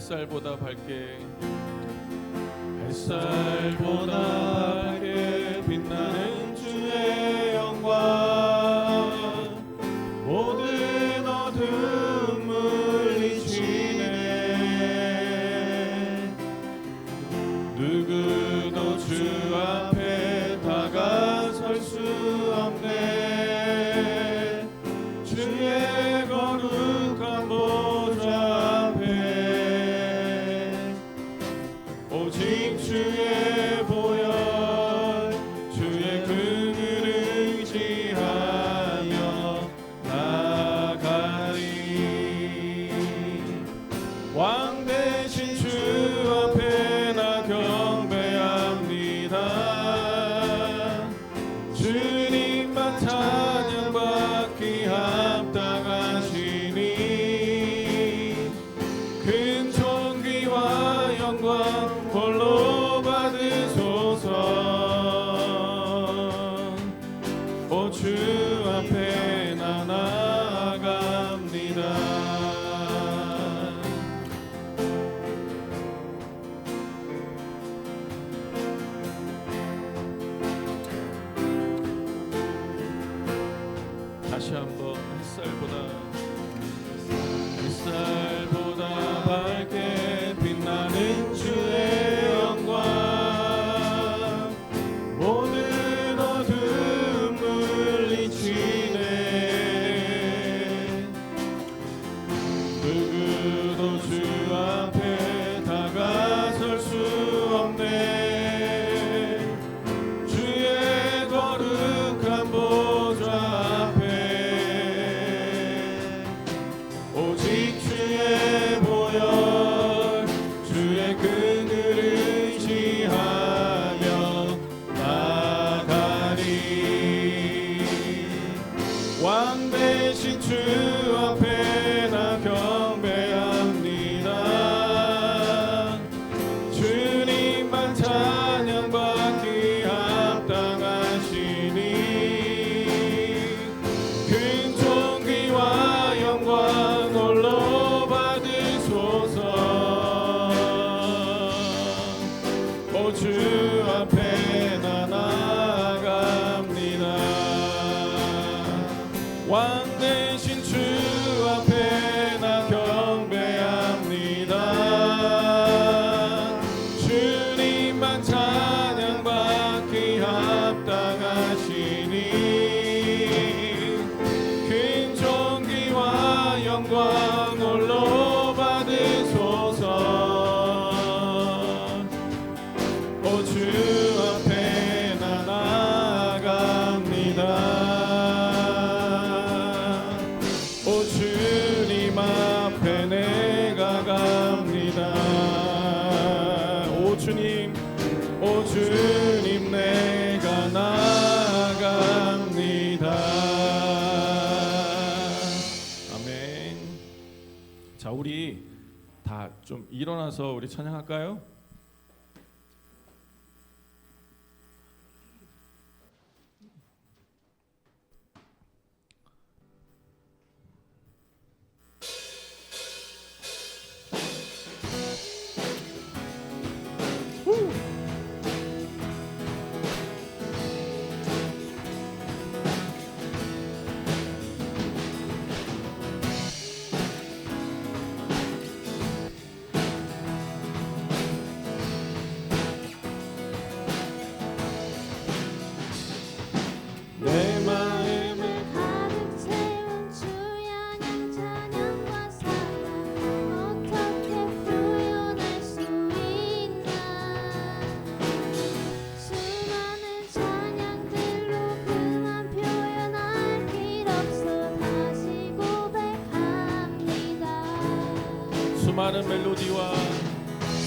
햇살보다 밝게 빛나는 주의 영광 모든 어둠 물리치네. 누구도 주 앞에 다가설 수 없네. 주의 거룩한 보좌 앞에 오직 주의 보혈 주의 긍휼을 의지하여 나가리. 왕 대신 주 앞에 나 경배합니다. 주님만 찬양받기 합당하시니 큰 존귀와 영광 홀로 받으소서. 오 주 앞에 나 나아갑니다. 다시 한번 햇살보다 밝게 빛나는 주의 영광 모든 어둠 물리치네. 누구도 주 앞에 다가설 수 없네. 주의 거룩한 보좌 앞에 오직 주의 보혈 주의 긍휼을 의지하며 나가리. 왕 대신 주 앞에 나 경배합니다. 주님만 찬양받기 합당하시니 큰 존귀와 영광 홀로 받으소서. 오 주 앞에 나 나아갑니다. 왕 대신 주 앞에 나 경배합니다. 주님만 찬양받기 합당하시니 큰 존귀와 영광 홀로 받으소서. 오 주 앞에 나 나아갑니다. 오 주님 앞에 내가 갑니다. 오 주님 내가 나아갑니다. 아멘. 자, 우리 다 좀 일어나서 우리 찬양할까요? 내 마음을 가득 채운 주의 찬양과 사랑 어떻게 표현할 수 있나. 수많은 찬양들로 그만 표현할 길 없어 다시 고백합니다.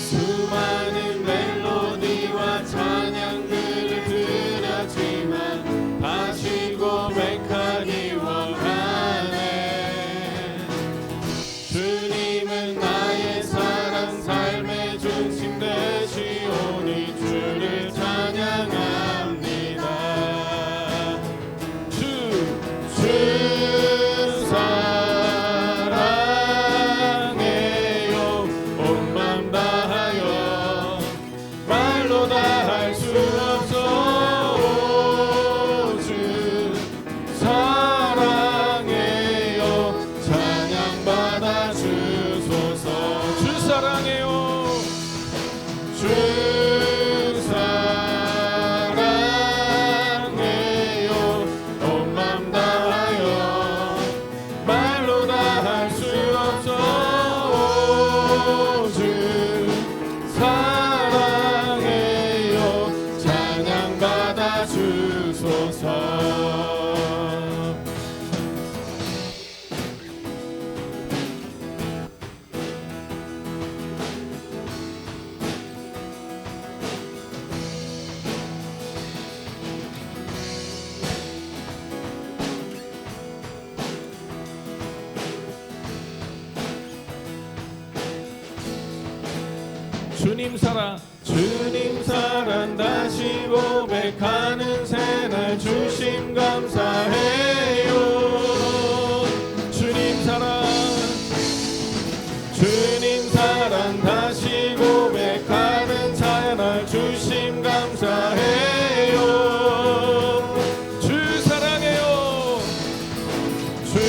수많은 멜로디와 찬양들을 드렸지만 다시 고백하기 원하네. 주님은 나의 사랑 삶의 중심 되시오니 주를 찬양합니다. 주 사랑해요 온 주님 사랑 주님 사랑 다시 고백하는 새날 주심 감사해요. 주님 사랑 다시 고백하는 새날 주심 감사해요. 주 사랑해요. 주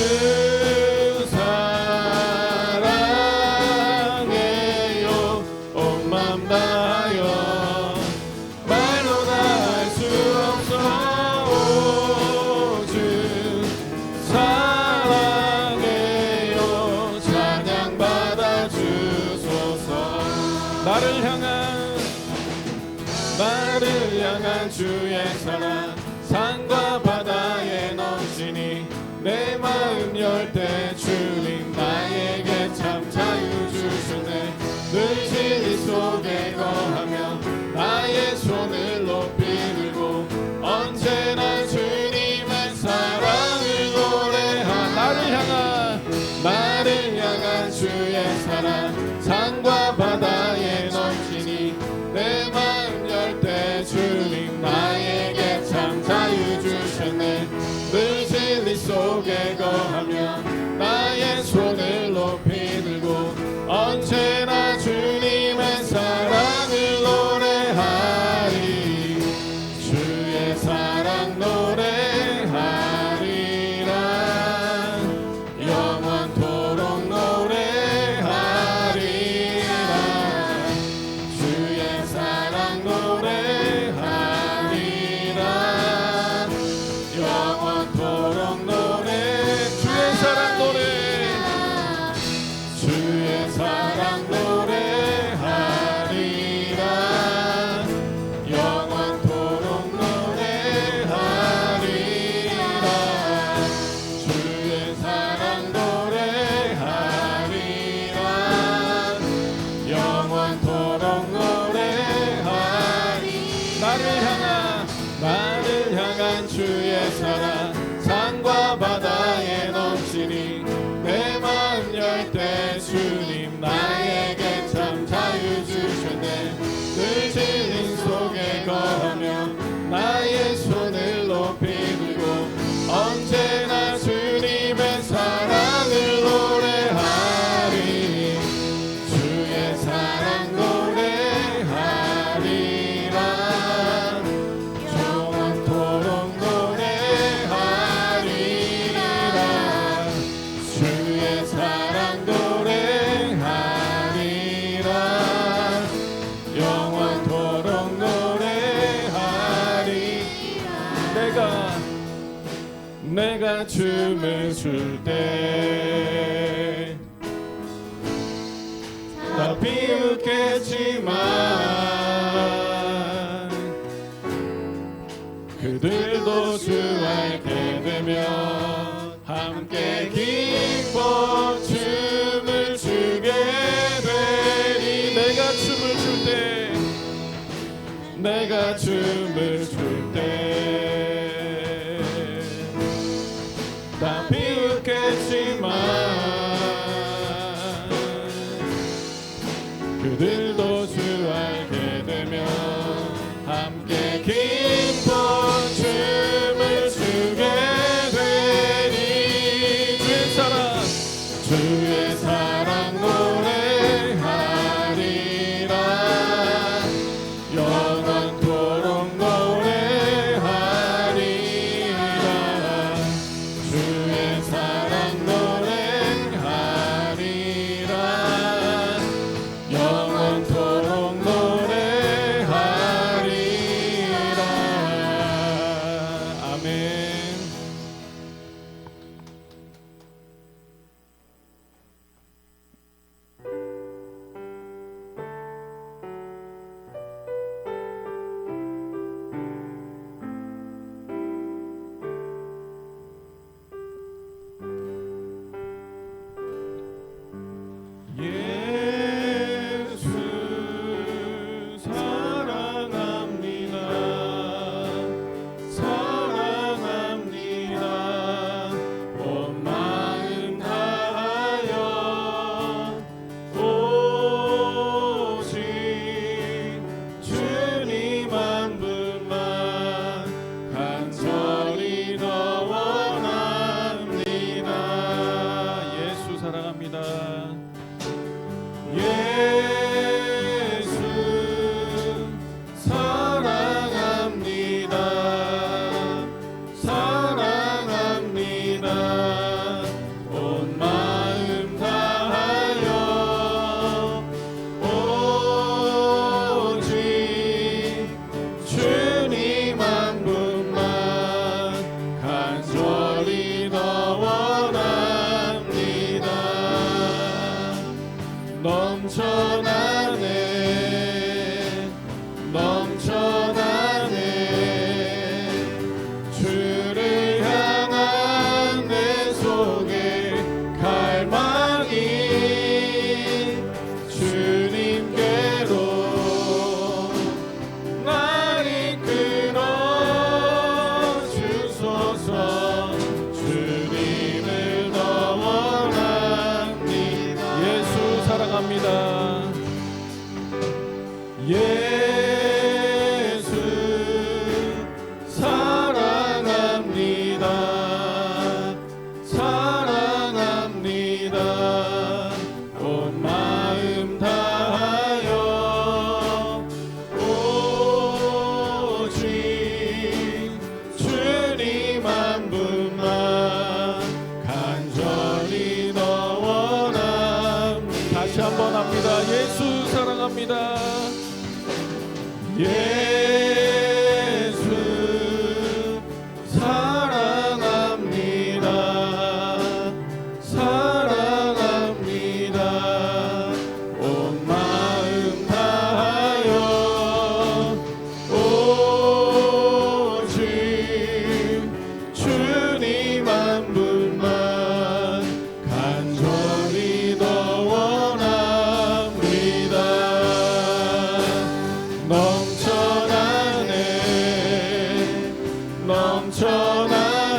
사랑해요. 온 맘 다하여 말로 다 할 수 없어. 주 사랑해요. 찬양 받아 주소서. 나를 향한 주의 사랑 산과 바다에 넘치니 내 마음 열 때 주님 나에게 참 자유 주시네. 늘 진리 속에 거하며 나의 손을 높이 들고 언제나 주님의 사랑을 노래하. 나를 향한 주의 사랑 산과 바다에 넘치니 내 마음 열 때 주님 나에게 참 자유 주셨네. 늘 진리 속에 거하며 나의 손을 높이 들고 언제나 주님의 사랑을 노래하리. 주의 사랑 노래하리라. 영원토록 노래하리라. 주의 사랑 노래하리라. 영원토록 노래. 주의 사랑 노래. 주의 사랑 노래하리라. 영원토록 노래하리라. 주의 사랑 노래하리라. 영원토록 노래하리. 나를 향한 주의 사랑 산과 바다에 넘치니 내 마음 열 때 주님 나에게 참 자유 주셨네. 늘 진리 속에 거하며 나의 손을 높이 들고 언제나 주님의 사랑을 노래하리. 주의 사랑 노래하리라. 영원토록 노래하리라. 주의 사랑 노래하리라. 영원토록 노래하리라. 내가 춤을 출 때 다 비웃겠지만 그들도 주 알게 되면 함께 기뻐 춤을 추게 되리. 내가 춤을 출 때 다 비웃겠지만 그들도 주 알게 되면 함께 기뻐 춤을 추게 되니. 주의 사랑 노래하리라. 영원토록 노래하리라. 주의 사랑 노래하리라. 영원토록 넘쳐나네 넘쳐나네 주를 향한 내 속에 갈망이 주님께로 날 이끌어 주소서 주님을 더 원합니다 예수 사랑합니다 예수 사랑합니다 사랑합니다 온 마음 다하여 오직 주님 한 분만 간절히 더 원합니다 다시 한번 합니다 예수 사랑합니다 예수 사랑합니다 사랑합니다 온 마음 다하여 오직 주님 한 분만 간절히 더 원합니다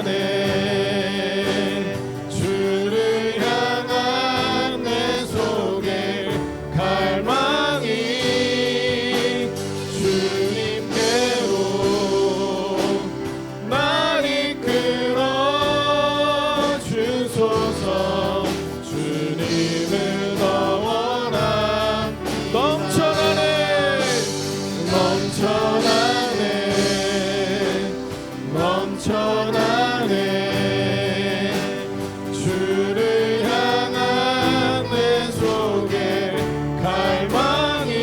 넘쳐나네 주를 향한 내 속에 갈망이 주님께로 날 이끌어 주소서 주님을 더 원함 넘쳐나네 넘쳐나네 주를 향한 내 속에 갈망이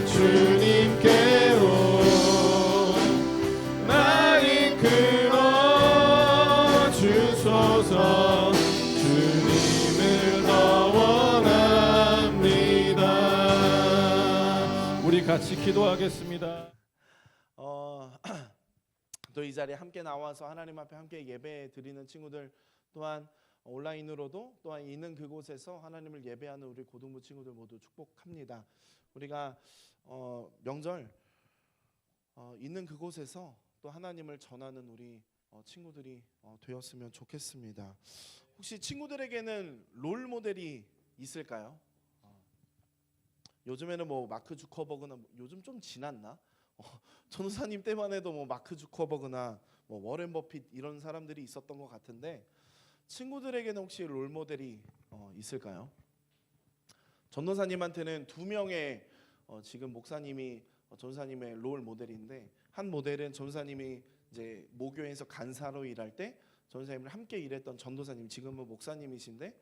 주님께로 날 이끌어 주소서 주님을 더 원합니다 우리 같이 기도하겠습니다 또 이 자리에 함께 나와서 하나님 앞에 함께 예배 드리는 친구들 또한 온라인으로도 또한 있는 그곳에서 하나님을 예배하는 우리 고등부 친구들 모두 축복합니다. 우리가 명절 있는 그곳에서 또 하나님을 전하는 우리 친구들이 되었으면 좋겠습니다. 혹시 친구들에게는 롤 모델이 있을까요? 요즘에는 뭐 마크 주커버그나 요즘 좀 지났나? 전우사님 때만 해도 뭐 마크 주커버그나 뭐 워렌 버핏 이런 사람들이 있었던 것 같은데 친구들에게는 혹시 롤 모델이 있을까요? 전도사님한테는 2명의 지금 목사님이 전도사님의 롤 모델인데 한 모델은 전도사님이 이제 모교에서 간사로 일할 때 전도사님을 함께 일했던 전도사님 지금은 목사님이신데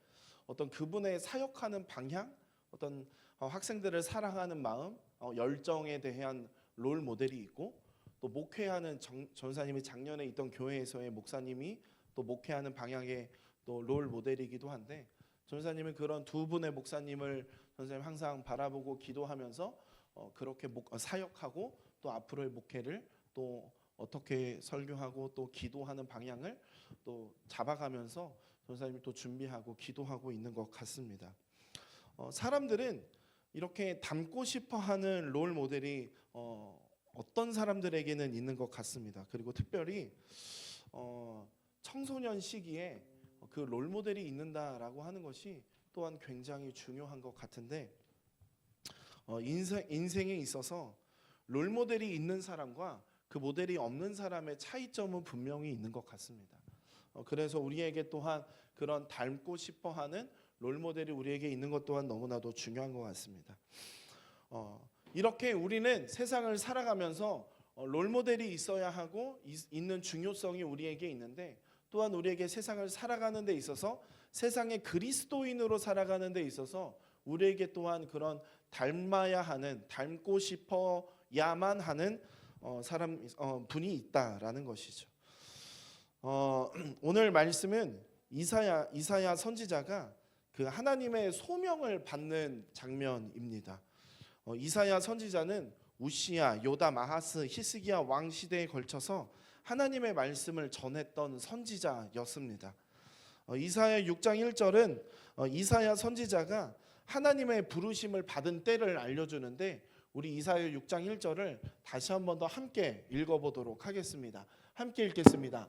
어떤 그분의 사역하는 방향 어떤 학생들을 사랑하는 마음 열정에 대한 롤 모델이 있고 또 목회하는 전사님이 작년에 있던 교회에서의 목사님이 또 목회하는 방향의 또 롤 모델이기도 한데 전사님은 그런 두 분의 목사님을 전사님 항상 바라보고 기도하면서 그렇게 사역하고 또 앞으로의 목회를 또 어떻게 설교하고 또 기도하는 방향을 또 잡아가면서 전사님이 또 준비하고 기도하고 있는 것 같습니다. 사람들은 이렇게 닮고 싶어하는 롤 모델이 어떤 사람들에게는 있는 것 같습니다. 그리고 특별히 청소년 시기에 그 롤 모델이 있는다라고 하는 것이 또한 굉장히 중요한 것 같은데 인생에 있어서 롤 모델이 있는 사람과 그 모델이 없는 사람의 차이점은 분명히 있는 것 같습니다. 그래서 우리에게 또한 그런 닮고 싶어하는 롤 모델이 우리에게 있는 것 또한 너무나도 중요한 것 같습니다. 이렇게 우리는 세상을 살아가면서 롤 모델이 있어야 하고 있는 중요성이 우리에게 있는데 또한 우리에게 세상을 살아가는 데 있어서 세상의 그리스도인으로 살아가는 데 있어서 우리에게 또한 그런 닮아야 하는 닮고 싶어야만 하는 분이 있다라는 것이죠. 오늘 말씀은 이사야 선지자가 그 하나님의 소명을 받는 장면입니다. 이사야 선지자는 우시야, 요담, 아하스, 히스기야 왕 시대에 걸쳐서 하나님의 말씀을 전했던 선지자였습니다. 이사야 6장 1절은 이사야 선지자가 하나님의 부르심을 받은 때를 알려주는데, 우리 이사야 6장 1절을 다시 한 번 더 함께 읽어보도록 하겠습니다. 함께 읽겠습니다.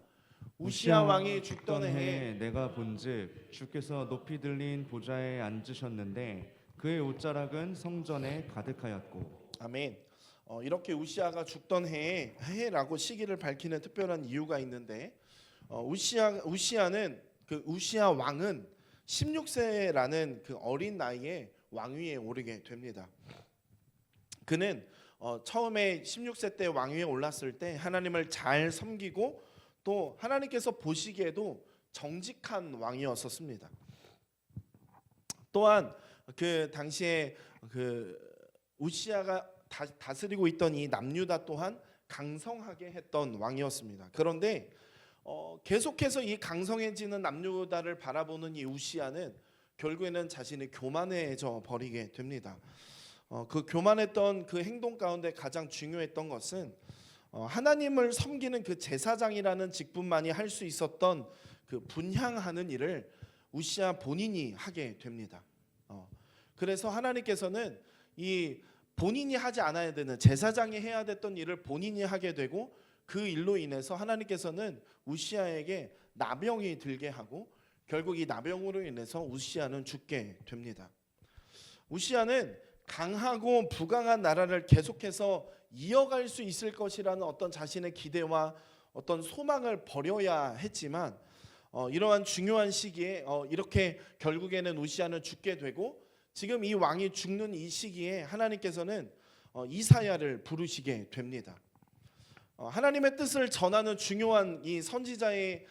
우시야 왕이 죽던 해에 내가 본즉 주께서 높이 들린 보좌에 앉으셨는데 그의 옷자락은 성전에 가득하였고. 아멘. 이렇게 우시야가 죽던 해라고 시기를 밝히는 특별한 이유가 있는데, 우시야는 그 우시야 왕은 16세라는 그 어린 나이에 왕위에 오르게 됩니다. 그는 처음에 16세 때 왕위에 올랐을 때 하나님을 잘 섬기고 또 하나님께서 보시기에도 정직한 왕이었었습니다. 또한 그 당시에 그 우시야가 다스리고 있던 이 남유다 또한 강성하게 했던 왕이었습니다. 그런데 계속해서 이 강성해지는 남유다를 바라보는 이 우시야는 결국에는 자신이 교만해져 버리게 됩니다. 그 교만했던 그 행동 가운데 가장 중요했던 것은 하나님을 섬기는 그 제사장이라는 직분만이 할 수 있었던 그 분향하는 일을 우시야 본인이 하게 됩니다. 그래서 하나님께서는 이 본인이 하지 않아야 되는, 제사장이 해야 됐던 일을 본인이 하게 되고, 그 일로 인해서 하나님께서는 우시야에게 나병이 들게 하고 결국 이 나병으로 인해서 우시야는 죽게 됩니다. 우시야는 강하고 부강한 나라를 계속해서 이어갈 수 있을 것이라는 어떤 자신의 기대와 어떤 소망을 버려야 했지만, 이러한 중요한 시기에 이렇게 결국에는 우시야는 죽게 되고, 지금 이 왕이 죽는 이 시기에 하나님께서는 이사야를 부르시게 됩니다. 하나님의 뜻을 전하는 중요한 이 선지자의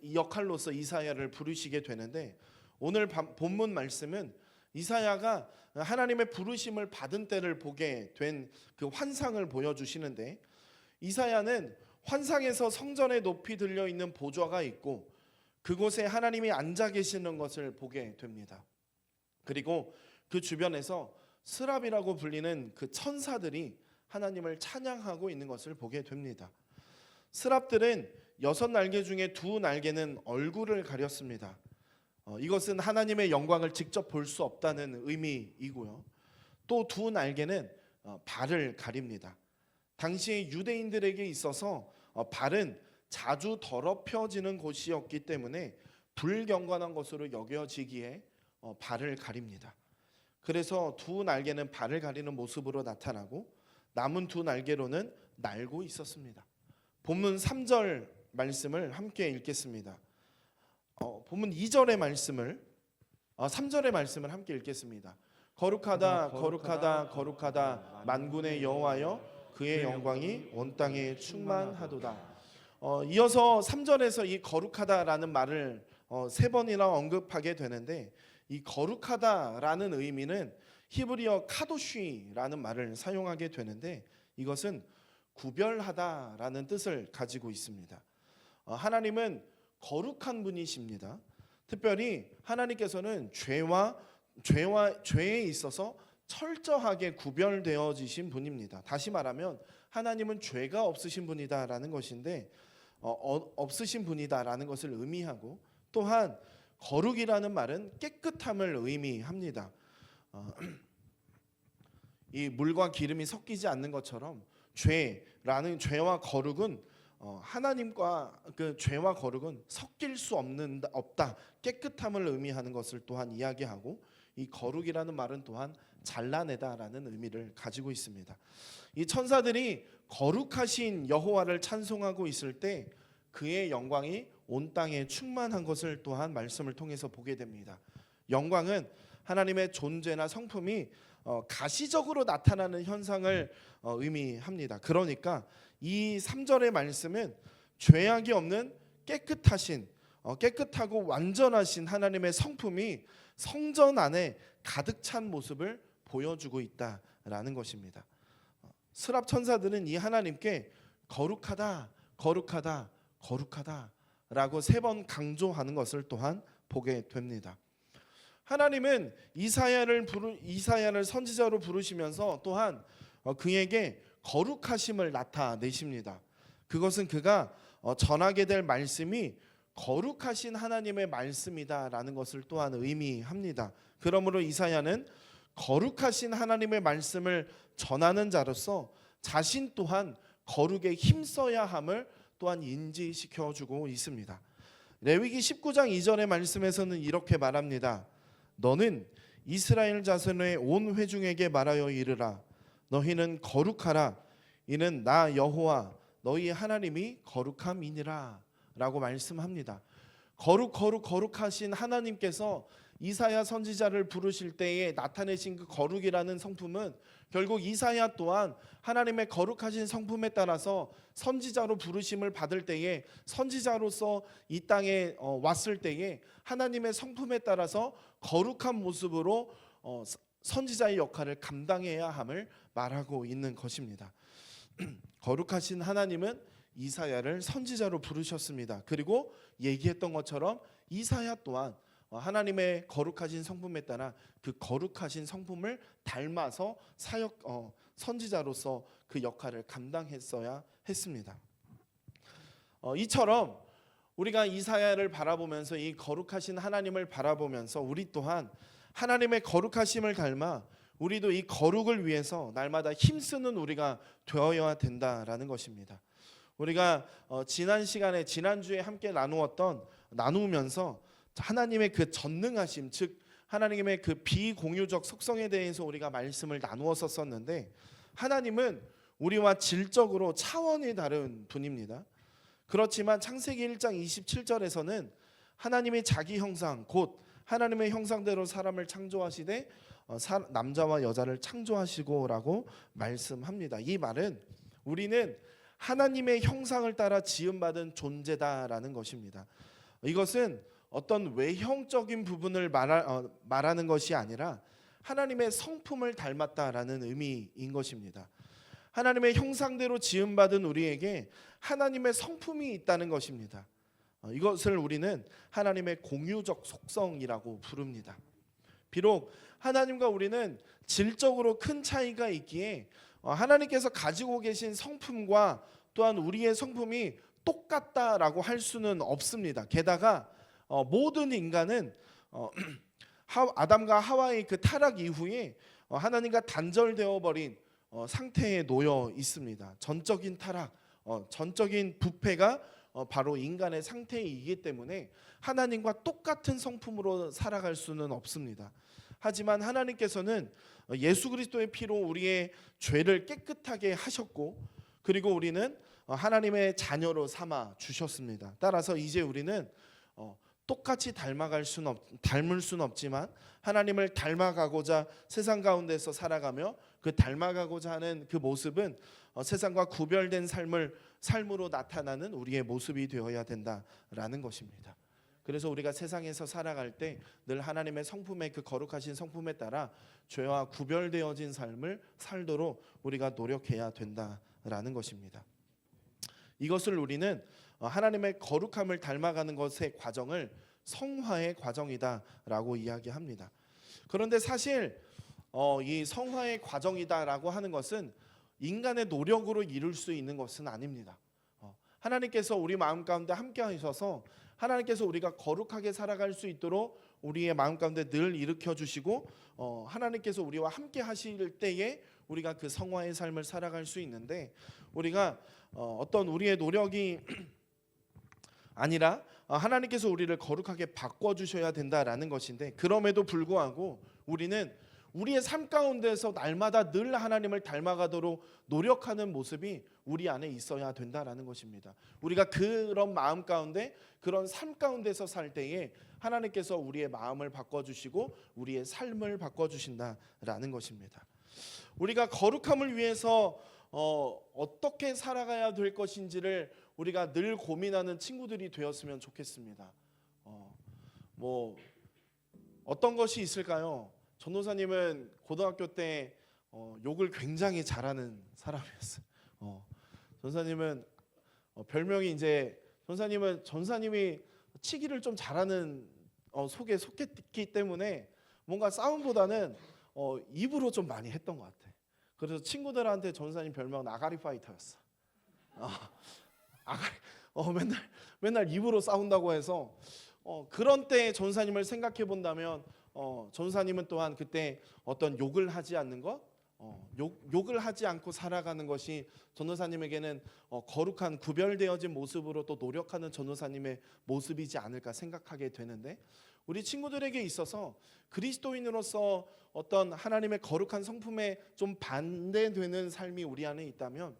이 역할로서 이사야를 부르시게 되는데, 오늘 본문 말씀은 이사야가 하나님의 부르심을 받은 때를 보게 된 그 환상을 보여주시는데, 이사야는 환상에서 성전에 높이 들려 있는 보좌가 있고 그곳에 하나님이 앉아 계시는 것을 보게 됩니다. 그리고 그 주변에서 스랍이라고 불리는 그 천사들이 하나님을 찬양하고 있는 것을 보게 됩니다. 스랍들은 6날개 중에 2날개는 얼굴을 가렸습니다. 이것은 하나님의 영광을 직접 볼 수 없다는 의미이고요. 또 2날개는 발을 가립니다. 당시 유대인들에게 있어서 발은 자주 더럽혀지는 곳이었기 때문에 불경건한 것으로 여겨지기에 발을 가립니다. 그래서 2날개는 발을 가리는 모습으로 나타나고 남은 2날개로는 날고 있었습니다. 본문 3절 말씀을 함께 읽겠습니다. 본문 2절의 말씀을 3절의 말씀을 함께 읽겠습니다. 거룩하다 거룩하다 거룩하다 만군의 여호와여, 그의 영광이 온 땅에 충만하도다. 이어서 3절에서 이 거룩하다라는 말을 3번이나 언급하게 되는데, 이 거룩하다라는 의미는 히브리어 카도쉬라는 말을 사용하게 되는데, 이것은 구별하다라는 뜻을 가지고 있습니다. 하나님은 거룩한 분이십니다. 특별히 하나님께서는 죄에 있어서 철저하게 구별되어지신 분입니다. 다시 말하면 하나님은 죄가 없으신 분이다라는 것인데, 없으신 분이다라는 것을 의미하고, 또한 거룩이라는 말은 깨끗함을 의미합니다. 이 물과 기름이 섞이지 않는 것처럼 죄와 거룩은 하나님과 그 죄와 거룩은 섞일 수 없다, 깨끗함을 의미하는 것을 또한 이야기하고, 이 거룩이라는 말은 또한 잘라내다라는 의미를 가지고 있습니다. 이 천사들이 거룩하신 여호와를 찬송하고 있을 때 그의 영광이 온 땅에 충만한 것을 또한 말씀을 통해서 보게 됩니다. 영광은 하나님의 존재나 성품이 가시적으로 나타나는 현상을 의미합니다. 그러니까 이 3절의 말씀은 죄악이 없는 깨끗하고 완전하신 하나님의 성품이 성전 안에 가득 찬 모습을 보여주고 있다라는 것입니다. 스랍 천사들은 이 하나님께 거룩하다 거룩하다 거룩하다라고 3번 강조하는 것을 또한 보게 됩니다. 하나님은 이사야를 선지자로 부르시면서 또한 그에게 거룩하심을 나타내십니다. 그것은 그가 전하게 될 말씀이 거룩하신 하나님의 말씀이다라는 것을 또한 의미합니다. 그러므로 이사야는 거룩하신 하나님의 말씀을 전하는 자로서 자신 또한 거룩에 힘써야 함을 또한 인지시켜 주고 있습니다. 레위기 19장 2절의 말씀에서는 이렇게 말합니다. 너는 이스라엘 자손의 온 회중에게 말하여 이르라. 너희는 거룩하라. 이는 나 여호와 너희 하나님이 거룩함이니라 라고 말씀합니다. 거룩하신 하나님께서 이사야 선지자를 부르실 때에 나타내신 그 거룩이라는 성품은 결국 이사야 또한 하나님의 거룩하신 성품에 따라서 선지자로 부르심을 받을 때에 선지자로서 이 땅에 왔을 때에 하나님의 성품에 따라서 거룩한 모습으로 선지자의 역할을 감당해야 함을 말하고 있는 것입니다. 거룩하신 하나님은 이사야를 선지자로 부르셨습니다. 그리고 얘기했던 것처럼 이사야 또한 하나님의 거룩하신 성품에 따라 그 거룩하신 성품을 닮아서 선지자로서 그 역할을 감당했어야 했습니다. 이처럼 우리가 이사야를 바라보면서 이 거룩하신 하나님을 바라보면서 우리 또한 하나님의 거룩하심을 닮아 우리도 이 거룩을 위해서 날마다 힘쓰는 우리가 되어야 된다라는 것입니다. 우리가 지난주에 함께 나누면서 하나님의 그 전능하심, 즉 하나님의 그 비공유적 속성에 대해서 우리가 말씀을 나누었었는데, 하나님은 우리와 질적으로 차원이 다른 분입니다. 그렇지만 창세기 1장 27절에서는 하나님이 자기 형상 곧 하나님의 형상대로 사람을 창조하시되 남자와 여자를 창조하시고라고 말씀합니다. 이 말은 우리는 하나님의 형상을 따라 지음받은 존재다라는 것입니다. 이것은 어떤 외형적인 부분을 말하는 것이 아니라 하나님의 성품을 닮았다라는 의미인 것입니다. 하나님의 형상대로 지음받은 우리에게 하나님의 성품이 있다는 것입니다. 이것을 우리는 하나님의 공유적 속성이라고 부릅니다. 비록 하나님과 우리는 질적으로 큰 차이가 있기에 하나님께서 가지고 계신 성품과 또한 우리의 성품이 똑같다라고 할 수는 없습니다. 게다가 모든 인간은 아담과 하와의 그 타락 이후에 하나님과 단절되어 버린 상태에 놓여 있습니다. 전적인 타락, 전적인 부패가 바로 인간의 상태이기 때문에 하나님과 똑같은 성품으로 살아갈 수는 없습니다. 하지만 하나님께서는 예수 그리스도의 피로 우리의 죄를 깨끗하게 하셨고, 그리고 우리는 하나님의 자녀로 삼아 주셨습니다. 따라서 이제 우리는 똑같이 닮을 수는 없지만 하나님을 닮아가고자 세상 가운데서 살아가며 그 닮아가고자 하는 그 모습은 세상과 구별된 삶으로 나타나는 우리의 모습이 되어야 된다라는 것입니다. 그래서 우리가 세상에서 살아갈 때 늘 하나님의 성품의 그 거룩하신 성품에 따라 죄와 구별되어진 삶을 살도록 우리가 노력해야 된다라는 것입니다. 이것을 우리는 하나님의 거룩함을 닮아가는 것의 과정을 성화의 과정이다라고 이야기합니다. 그런데 사실 이 성화의 과정이다라고 하는 것은 인간의 노력으로 이룰 수 있는 것은 아닙니다. 하나님께서 우리 마음 가운데 함께 하셔서 하나님께서 우리가 거룩하게 살아갈 수 있도록 우리의 마음 가운데 늘 일으켜 주시고 하나님께서 우리와 함께 하실 때에 우리가 그 성화의 삶을 살아갈 수 있는데, 우리가 어떤 우리의 노력이 아니라 하나님께서 우리를 거룩하게 바꿔주셔야 된다라는 것인데, 그럼에도 불구하고 우리는 우리의 삶 가운데서 날마다 늘 하나님을 닮아가도록 노력하는 모습이 우리 안에 있어야 된다라는 것입니다. 우리가 그런 마음 가운데, 그런 삶 가운데서 살 때에 하나님께서 우리의 마음을 바꿔주시고 우리의 삶을 바꿔주신다라는 것입니다. 우리가 거룩함을 위해서 어떻게 살아가야 될 것인지를 우리가 늘 고민하는 친구들이 되었으면 좋겠습니다. 어떤 것이 있을까요? 전도사님은 고등학교 때 욕을 굉장히 잘하는 사람이었어요. 전사님은 별명이 이제 전사님이 치기를 좀 잘하는 속에 속했기 때문에 뭔가 싸움보다는 입으로 좀 많이 했던 것 같아. 그래서 친구들한테 전사님 별명은 아가리 파이터였어. 아가리, 맨날 입으로 싸운다고 해서 그런 때 전사님을 생각해 본다면 전사님은 또한 그때 어떤 욕을 하지 않는 것, 욕을 하지 않고 살아가는 것이 전도사님에게는 거룩한 구별되어진 모습으로 또 노력하는 전도사님의 모습이지 않을까 생각하게 되는데, 우리 친구들에게 있어서 그리스도인으로서 어떤 하나님의 거룩한 성품에 좀 반대되는 삶이 우리 안에 있다면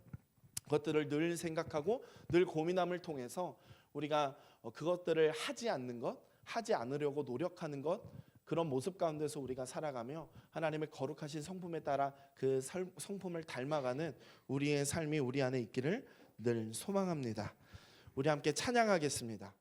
그것들을 늘 생각하고 늘 고민함을 통해서 우리가 그것들을 하지 않는 것, 하지 않으려고 노력하는 것, 그런 모습 가운데서 우리가 살아가며 하나님의 거룩하신 성품에 따라 그 성품을 닮아가는 우리의 삶이 우리 안에 있기를 늘 소망합니다. 우리 함께 찬양하겠습니다.